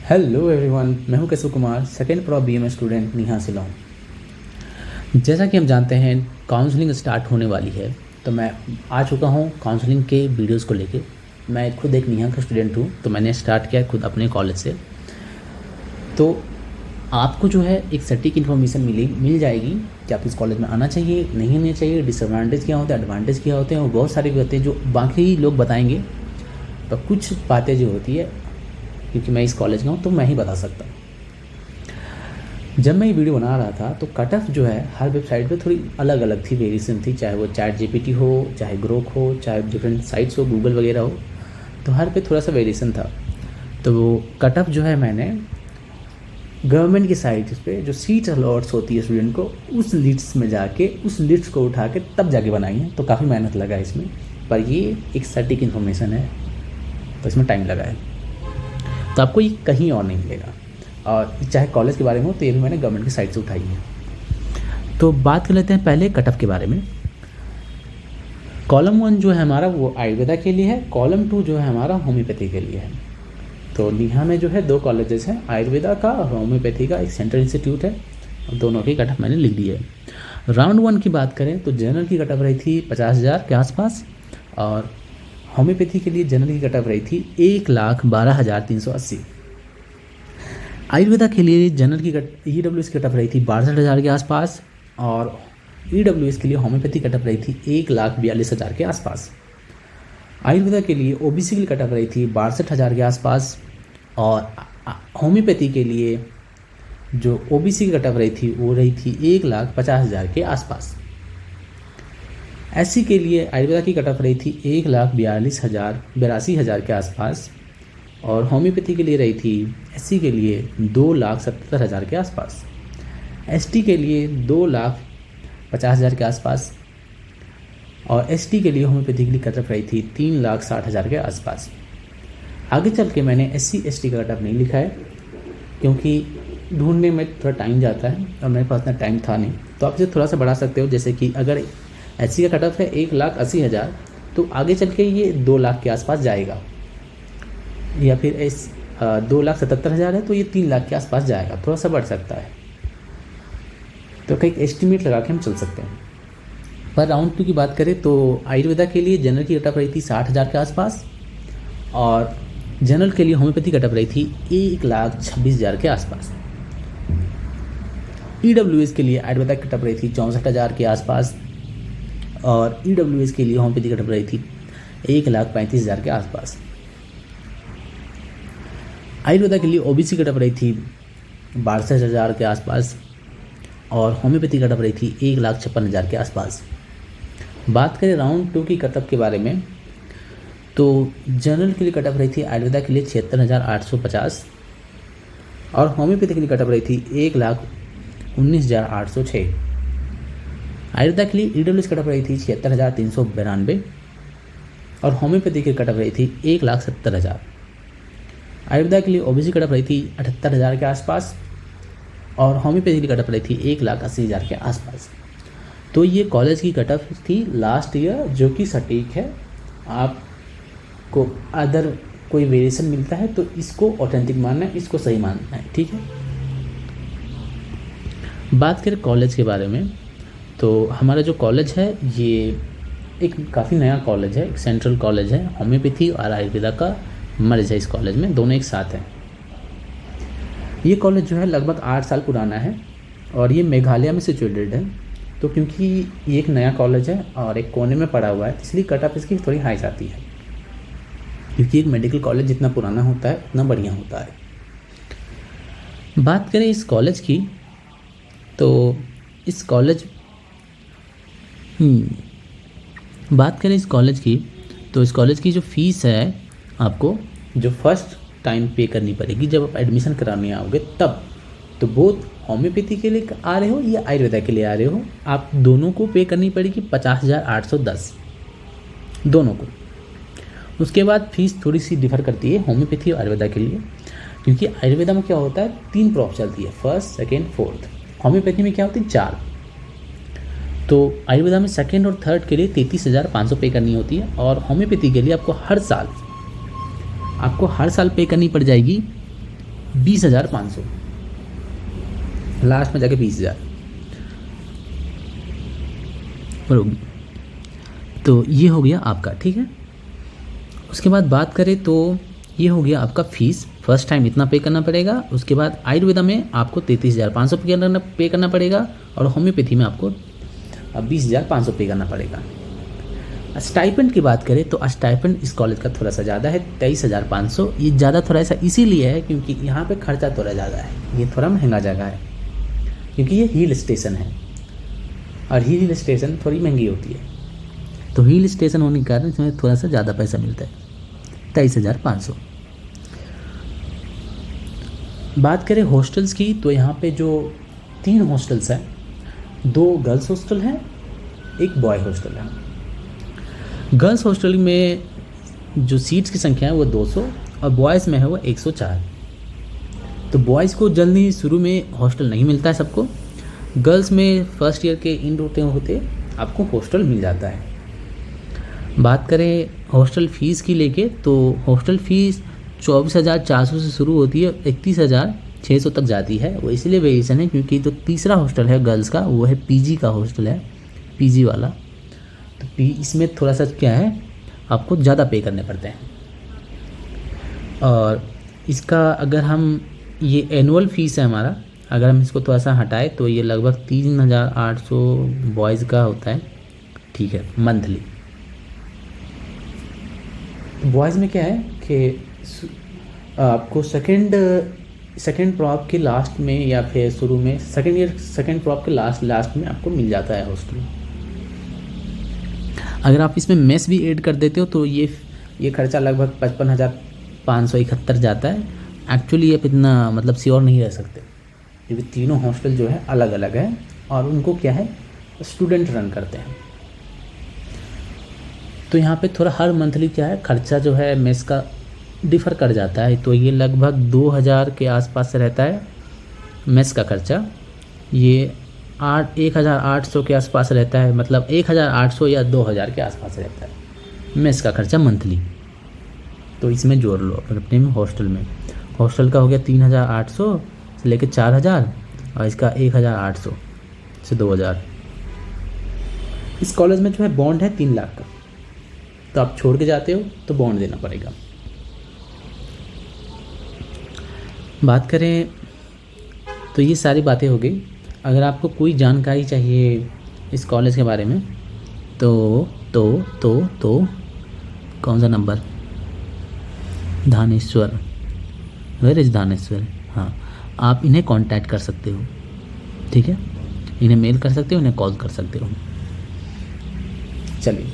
Hello everyone, मैं हूं Keshav Kumar, second pro BMS student Neha Shillong. जैसा कि हम जानते हैं काउंसलिंग स्टार्ट होने वाली है, तो मैं आ चुका हूं काउंसलिंग के वीडियोस को लेके। मैं खुद एक नेहा का स्टूडेंट हूं, तो मैंने स्टार्ट किया खुद अपने कॉलेज से। तो आपको जो है एक सटीक इन्फॉर्मेशन मिल जाएगी कि आप इस कॉलेज में आना चाहिए, नहीं आना चाहिए, डिसएडवांटेज क्या होते हैं, एडवांटेज क्या होते हैं, और बहुत सारी बातें जो बाकी लोग बताएंगे। तो कुछ बातें जो होती है, क्योंकि मैं इस कॉलेज का हूँ तो मैं ही बता सकता हूँ। जब मैं ये वीडियो बना रहा था तो कट ऑफ जो है हर वेबसाइट पे थोड़ी अलग अलग थी, वेरिएशन थी, चाहे वो चैट जीपीटी हो, चाहे ग्रोक हो, चाहे डिफरेंट साइट्स हो, गूगल वगैरह हो, तो हर पे थोड़ा सा वेरिएशन था। तो वो कट ऑफ जो है मैंने गवर्नमेंट की साइट पे जो सीट अलॉट्स होती है स्टूडेंट को, उस लिस्ट में जाके उस लिस्ट को उठा के तब जाके बनाई है। तो काफ़ी मेहनत लगा है इसमें, पर ये एक सटीक इन्फॉर्मेशन है, तो इसमें टाइम लगा है। तो आपको ये कहीं और नहीं मिलेगा। और चाहे कॉलेज के बारे में हो, तो ये भी मैंने गवर्नमेंट की साइट से उठाई है। तो बात कर लेते हैं पहले कट ऑफ के बारे में। कॉलम 1 जो है हमारा वो आयुर्वेदा के लिए है, कॉलम 2 जो है हमारा होम्योपैथी के लिए है। तो नेहा में जो है 2 कॉलेजेस हैं, आयुर्वेदा का और होम्योपैथी का एक सेंट्रल इंस्टीट्यूट है, और दोनों की कट ऑफ मैंने लिख दी है। राउंड 1 की बात करें तो जनरल की कट ऑफ रही थी 50,000 के आसपास, और होम्योपैथी के लिए जनरल की कट ऑफ रही थी 1,12,380। आयुर्वेदा के लिए जनरल की EWS की कट ऑफ रही थी 62,000 के आसपास, और EWS के लिए होम्योपैथी कट ऑफ रही थी 1,42,000 के आसपास। आयुर्वेदा के लिए OBC की कट ऑफ रही थी 62,000 के आसपास, और होम्योपैथी के लिए जो OBC की कट ऑफ रही थी वो रही थी 1,50,000 के आसपास। SC के लिए आयुर्वेदा की कट ऑफ रही थी 1,82,000 के आसपास, और होम्योपैथी के लिए रही थी SC के लिए 2,70,000 के आसपास। ST के लिए 2,50,000 के आसपास, और ST के लिए होम्योपैथी के लिए कट ऑफ रही थी 3,60,000 के आसपास। आगे चल के मैंने SC ST का कट ऑफ नहीं लिखा है, क्योंकि ढूंढने में थोड़ा टाइम जाता है और मेरे पास इतना टाइम था नहीं। तो आप इसे थोड़ा सा बढ़ा सकते हो, जैसे कि अगर SC का कट ऑफ है 1,80,000, तो आगे चल के ये 2 लाख के आसपास जाएगा, या फिर 2,77,000 है तो ये 3 लाख के आसपास जाएगा, थोड़ा सा बढ़ सकता है। तो कई एस्टिमेट लगा के हम चल सकते हैं। पर राउंड 2 की बात करें तो आयुर्वेदा के लिए जनरल की कट ऑफ रही थी 60,000 के आसपास, और जनरल के लिए होम्योपैथी कट ऑफ रही थी 1,26,000 के आसपास। EWS के लिए आयुर्वेदा की कट ऑफ रही थी 64,000 के आसपास, और EWS के लिए होम्योपैथी कट ऑफ रही थी 1,35,000 के आसपास। आयुर्वेदा के लिए OBC कट ऑफ रही थी 62,000 के आसपास, और होम्योपैथी कट ऑफ रही थी 1,56,000 के आसपास। बात करें राउंड 2 की कट ऑफ के बारे में, तो जनरल के लिए कट ऑफ रही थी आयुर्वेदा के लिए 76,850, और होम्योपैथी के लिए कट ऑफ रही थी 1,19,806। आयुर्वेदा के लिए EWS कट ऑफ रही थी 76,392, और होम्योपैथी की कट ऑफ रही थी 1,70,000। आयुर्वेदा के लिए OBC कट ऑफ रही थी 78,000 के आसपास, और होम्योपैथी की कट ऑफ रही थी 1,80,000 के आसपास। तो ये कॉलेज की कट ऑफ थी लास्ट ईयर, जो कि सटीक है। आपको अदर कोई वेरिएशन मिलता है तो इसको ऑथेंटिक मानना है, इसको सही मानना है, ठीक है। बात करें कॉलेज के बारे में, तो हमारा जो कॉलेज है ये एक काफ़ी नया कॉलेज है, एक सेंट्रल कॉलेज है। होम्योपैथी और आयुर्वेदा का मर्ज है इस कॉलेज में, दोनों एक साथ हैं। ये कॉलेज जो है लगभग 8 साल पुराना है, और ये मेघालय में सिचुएटेड है। तो क्योंकि ये एक नया कॉलेज है और एक कोने में पड़ा हुआ है, इसलिए कट ऑफ इसकी थोड़ी हाई जाती है, क्योंकि एक मेडिकल कॉलेज जितना पुराना होता है उतना बढ़िया होता है। बात करें इस कॉलेज की, तो इस कॉलेज की जो फीस है, आपको जो फर्स्ट टाइम पे करनी पड़ेगी जब आप एडमिशन कराने आओगे तब। तो बोथ होम्योपैथी के लिए आ रहे हो या आयुर्वेदा के लिए आ रहे हो, आप दोनों को पे करनी पड़ेगी 50,810 दोनों को। उसके बाद फीस थोड़ी सी डिफर करती है होम्योपैथी और आयुर्वेदा के लिए, क्योंकि आयुर्वेदा में क्या होता है 3 प्रॉप चलती है, फर्स्ट, सेकेंड, फोर्थ। होम्योपैथी में क्या होती है 4। तो आयुर्वेदा में सेकेंड और थर्ड के लिए 33,500 पे करनी होती है, और होम्योपैथी के लिए आपको हर साल पे करनी पड़ जाएगी 20,500, लास्ट में जाके 20,000 होगी। तो ये हो गया आपका, ठीक है। उसके बाद बात करें तो ये हो गया आपका फ़ीस, फर्स्ट टाइम इतना पे करना पड़ेगा। उसके बाद आयुर्वेदा में आपको 33,500 पे करना पड़ेगा और होम्योपैथी में आपको 20,500 पे करना पड़ेगा। स्टाइपेंड की बात करें तो स्टाइपेंड इस कॉलेज का थोड़ा सा ज़्यादा है, 23,500। ये ज़्यादा थोड़ा सा इसीलिए है क्योंकि यहाँ पे खर्चा थोड़ा ज़्यादा है, ये थोड़ा महंगा जगह है क्योंकि ये हिल स्टेशन है और हिल स्टेशन थोड़ी महंगी होती है। तो हिल स्टेशन होने के कारण इसमें थोड़ा सा ज़्यादा पैसा मिलता है, 23,500। बात करें हॉस्टल्स की तो यहाँ पे जो 3 हॉस्टल्स हैं, 2 गर्ल्स हॉस्टल हैं, 1 बॉय हॉस्टल है। गर्ल्स हॉस्टल में जो सीट्स की संख्या है वो 200 और बॉयज़ में है वो 104। तो बॉयज़ को जल्दी शुरू में हॉस्टल नहीं मिलता है सबको, गर्ल्स में फर्स्ट ईयर के इन होते आपको हॉस्टल मिल जाता है। बात करें हॉस्टल फ़ीस की लेके तो हॉस्टल फ़ीस 24,400 से शुरू होती है, 31,600 तक जाती है। वो इसलिए वेरिएशन है क्योंकि जो तीसरा हॉस्टल है गर्ल्स का वो है पीजी का हॉस्टल है, पीजी वाला। तो इसमें थोड़ा सा क्या है, आपको ज़्यादा पे करने पड़ते हैं। और इसका अगर हम ये एनुअल फ़ीस है हमारा, अगर हम इसको थोड़ा सा हटाए तो ये लगभग 3,800 बॉयज़ का होता है, ठीक है, मंथली। बॉयज़ में क्या है कि आपको सेकेंड प्रॉप के लास्ट में या फिर शुरू में सेकेंड प्रॉप के लास्ट में आपको मिल जाता है हॉस्टल। अगर आप इसमें मेस भी ऐड कर देते हो तो ये खर्चा लगभग 55,571 जाता है। एक्चुअली आप इतना मतलब श्योर नहीं रह सकते क्योंकि तीनों हॉस्टल जो है अलग अलग है और उनको क्या है स्टूडेंट रन करते हैं। तो यहाँ पे थोड़ा हर मंथली क्या है खर्चा जो है मेस का डिफ़र कर जाता है। तो ये लगभग 2,000 के आसपास से रहता है मेस का खर्चा। ये 1,800 के आसपास रहता है, मतलब 1,800 या 2,000 के आसपास रहता है मेस का खर्चा मंथली। तो इसमें जोड़ लो अपने में हॉस्टल का हो गया 3,800 से लेकर 4,000 और इसका 1,800 से 2,000। इस कॉलेज में जो है बॉन्ड है 3 लाख का, तो आप छोड़ के जाते हो तो बॉन्ड देना पड़ेगा। बात करें तो ये सारी बातें हो गई। अगर आपको कोई जानकारी चाहिए इस कॉलेज के बारे में तो कौन सा नंबर, धानेश्वर, वेयर इज़ धानेश्वर, हाँ, आप इन्हें कांटेक्ट कर सकते हो, ठीक है, इन्हें मेल कर सकते हो, इन्हें कॉल कर सकते हो। चलिए,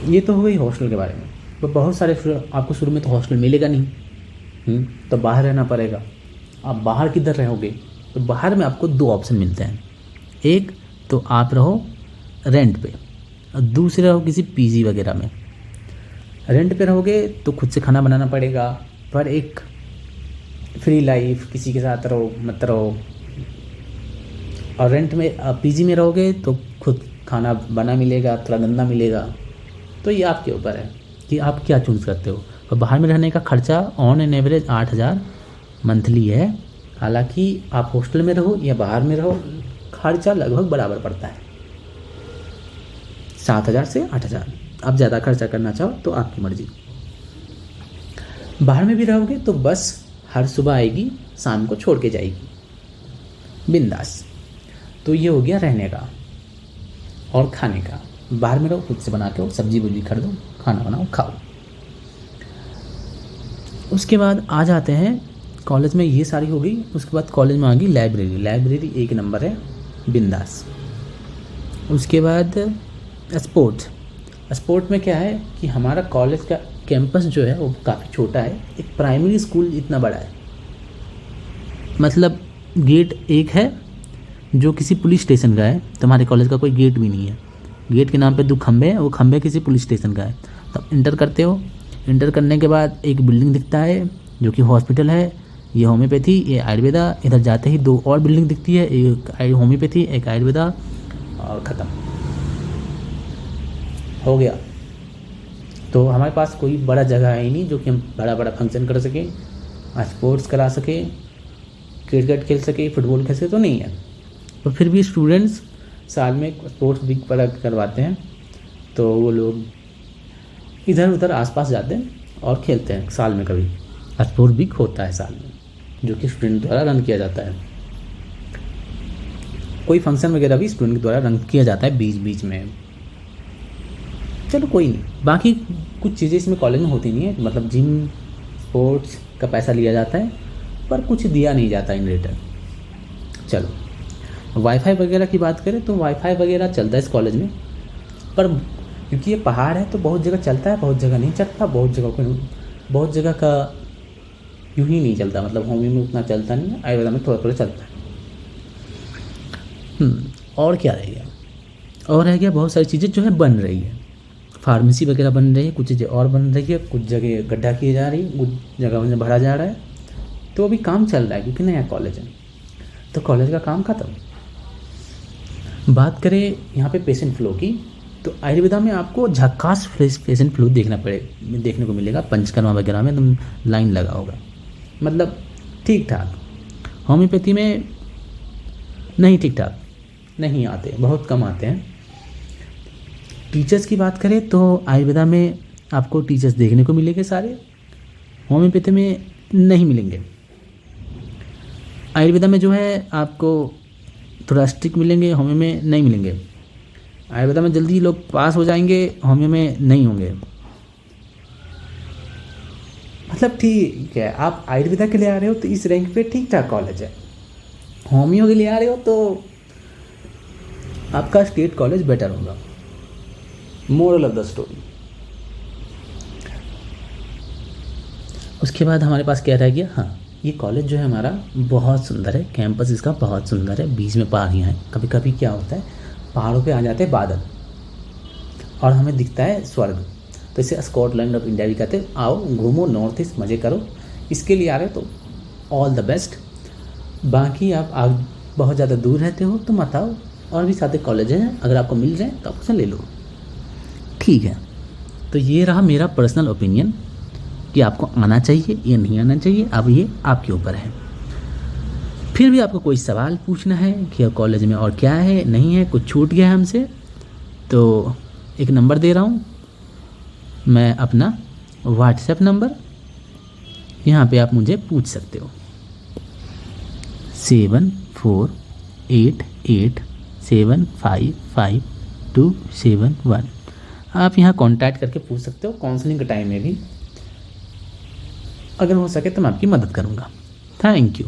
ये तो हो गई हॉस्टल के बारे में। तो बहुत सारे आपको शुरू में तो हॉस्टल मिलेगा नहीं, तो बाहर रहना पड़ेगा। आप बाहर किधर रहोगे, तो बाहर में आपको 2 ऑप्शन मिलते हैं। एक तो आप रहो रेंट पे और दूसरे रहो किसी पीजी वगैरह में। रेंट पे रहोगे तो खुद से खाना बनाना पड़ेगा, पर एक फ्री लाइफ, किसी के साथ रहो मत रहो। और रेंट में पीजी में रहोगे तो खुद खाना बना मिलेगा, थोड़ा गंदा मिलेगा। तो ये आपके ऊपर है कि आप क्या चूज़ करते हो। और बाहर में रहने का खर्चा ऑन एन एवरेज 8,000 मंथली है। हालांकि आप हॉस्टल में रहो या बाहर में रहो, खर्चा लगभग बराबर पड़ता है, 7,000 से 8,000। आप ज़्यादा खर्चा करना चाहो तो आपकी मर्ज़ी। बाहर में भी रहोगे तो बस हर सुबह आएगी, शाम को छोड़ के जाएगी, बिंदास। तो ये हो गया रहने का और खाने का। बाहर में रहो, खुद से बना के सब्जी वब्जी खरीदो, खाना बनाओ, खाओ। उसके बाद आ जाते हैं कॉलेज में, ये सारी हो गई। उसके बाद कॉलेज में आ गई लाइब्रेरी 1 नंबर है, बिंदास। उसके बाद स्पोर्ट में क्या है कि हमारा कॉलेज का कैंपस जो है वो काफ़ी छोटा है। एक प्राइमरी स्कूल इतना बड़ा है, मतलब गेट एक है जो किसी पुलिस स्टेशन का है। तो हमारे कॉलेज का कोई गेट भी नहीं है, गेट के नाम पे 2 खंबे हैं, वो खंबे किसी पुलिस स्टेशन का है। तब इंटर करते हो, इंटर करने के बाद एक बिल्डिंग दिखता है जो कि हॉस्पिटल है, ये होम्योपैथी, ये आयुर्वेदा। इधर जाते ही 2 और बिल्डिंग दिखती है, एक होम्योपैथी, एक आयुर्वेदा, और ख़त्म हो गया। तो हमारे पास कोई बड़ा जगह है ही नहीं जो कि हम बड़ा बड़ा फंक्शन कर सकें, स्पोर्ट्स करा सकें, क्रिकेट खेल सके, फुटबॉल खेल सके, तो नहीं है। तो फिर भी स्टूडेंट्स साल में स्पोर्ट्स वीक पर करवाते हैं, तो वो लोग इधर उधर आसपास जाते हैं और खेलते हैं। साल में कभी स्पोर्ट्स वीक होता है साल में, जो कि स्टूडेंट द्वारा रन किया जाता है। कोई फंक्शन वगैरह भी स्टूडेंट द्वारा रन किया जाता है बीच बीच में। चलो कोई नहीं, बाकी कुछ चीज़ें इसमें कॉलेज में होती नहीं है, मतलब जिम स्पोर्ट्स का पैसा लिया जाता है पर कुछ दिया नहीं जाता इन रिटर्न। चलो वाईफाई वगैरह की बात करें तो वाईफाई वगैरह चलता है इस कॉलेज में, पर क्योंकि ये पहाड़ है तो बहुत जगह चलता है, बहुत जगह नहीं चलता, बहुत जगह का यूँ ही नहीं चलता, मतलब होमी में उतना चलता नहीं है, आयुर्वेदा में थोड़ा थोड़ा चलता है। और क्या रह गया, और रह गया बहुत सारी चीज़ें जो है बन रही है, फार्मेसी वगैरह बन रही है, कुछ चीज़ें और बन रही है, कुछ जगह गड्ढा किए जा रही है, कुछ जगह उन्हें भरा जा रहा है, तो अभी काम चल रहा है क्योंकि नया कॉलेज है, तो कॉलेज का काम खत्म। बात करें यहाँ पे पेशेंट फ्लो की, तो आयुर्वेदा में आपको झक्कास पेशेंट फ्लो देखने को मिलेगा। पंचकर्मा वगैरह में एकदम लाइन लगा होगा, मतलब ठीक ठाक। होम्योपैथी में नहीं ठीक ठाक, नहीं आते, बहुत कम आते हैं। टीचर्स की बात करें तो आयुर्वेदा में आपको टीचर्स देखने को मिलेंगे सारे, होम्योपैथी में नहीं मिलेंगे। आयुर्वेदा में जो है आपको थोड़ा स्ट्रिक्ट मिलेंगे, होम्यो में नहीं मिलेंगे। आयुर्वेदा में जल्दी लोग पास हो जाएंगे, होम्यो में नहीं होंगे। मतलब ठीक है, आप आयुर्वेदा के लिए आ रहे हो तो इस रैंक पे ठीक ठाक कॉलेज है, होम्यो के लिए आ रहे हो तो आपका स्टेट कॉलेज बेटर होगा। Moral of the story. उसके बाद हमारे पास क्या रह गया, हाँ ये कॉलेज जो है हमारा बहुत सुंदर है, कैंपस इसका बहुत सुंदर है, बीच में पहाड़ियाँ हैं। कभी कभी क्या होता है पहाड़ों पे आ जाते हैं बादल और हमें दिखता है स्वर्ग, तो इसे स्कॉटलैंड ऑफ इंडिया भी कहते हैं। आओ घूमो, नॉर्थ ईस्ट मज़े करो, इसके लिए आ रहे हो तो ऑल द बेस्ट। बाकी आप बहुत ज़्यादा दूर रहते हो तो मत आओ, और भी सारे कॉलेज हैं, अगर आपको मिल रहे हैं तो आप उसे ले लो, ठीक है। तो ये रहा मेरा पर्सनल ओपिनियन कि आपको आना चाहिए या नहीं आना चाहिए, अब ये आपके ऊपर है। फिर भी आपको कोई सवाल पूछना है कि कॉलेज में और क्या है नहीं है, कुछ छूट गया है हमसे, तो एक नंबर दे रहा हूँ मैं, अपना व्हाट्सएप नंबर, यहाँ पे आप मुझे पूछ सकते हो। 7488755271। आप यहाँ कांटेक्ट करके पूछ सकते हो, काउंसलिंग के टाइम में भी अगर हो सके तो मैं आपकी मदद करूँगा। Thank you.